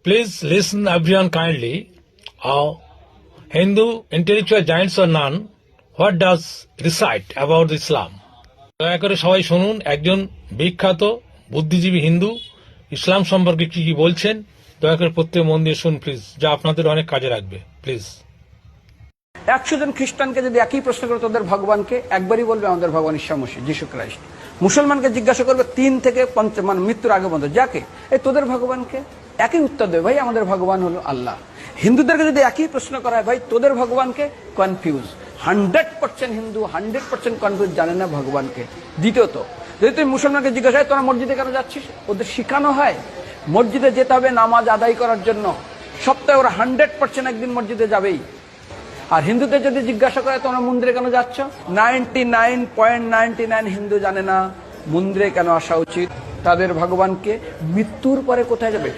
Please listen everyone kindly. Our Hindu intellectual giants or none, what does recite about Islam? দয়া করে সবাই শুনুন, একজন বিখ্যাত বুদ্ধিজীবী হিন্দু ইসলাম সম্পর্কে কি কি বলছেন। দয়া করে প্রত্যেক মন দিয়ে শুন প্লিজ, যা আপনাদের অনেক কাজে লাগবে প্লিজ। 100 জন খ্রিস্টানকে যদি একই প্রশ্ন করে তোদের ভগবানকে, একবারই বলবে আমাদের ভগবান ঈশ্বর মসিহ যিশু খ্রাইস্ট। মুসলমানকে জিজ্ঞাসা করবে 3 থেকে 5 মানে মৃত্যুর আগে পর্যন্ত, যাকে এই তোদের ভগবানকে, একই উত্তর দেবে, ভাই আমাদের ভগবান হলো আল্লাহ। হিন্দুদেরকে যদি একই প্রশ্ন করা হয়, ভাই তোদের ভগবানকে, কনফিউজ। 100% হিন্দু 100% কনফিউজ, জানে না ভগবানকে। দ্বিতীয়ত, যদি তুই মুসলমানকে জিজ্ঞাসা হয় তোরা মসজিদে কেন যাচ্ছিস, ওদের শিখানো হয় মসজিদে যেতে হবে নামাজ আদায় করার জন্য। সপ্তাহে ওরা 100% একদিন মসজিদে যাবেই। আর হিন্দুদের যদি জিজ্ঞাসা করে তোমরা মন্দিরে কেন যাচ্ছ, 99.99 হিন্দু জানে না মন্দিরে কেন আসা উচিত, তাদের ভগবানকে। মৃত্যুর পরে কোথায় যাবে?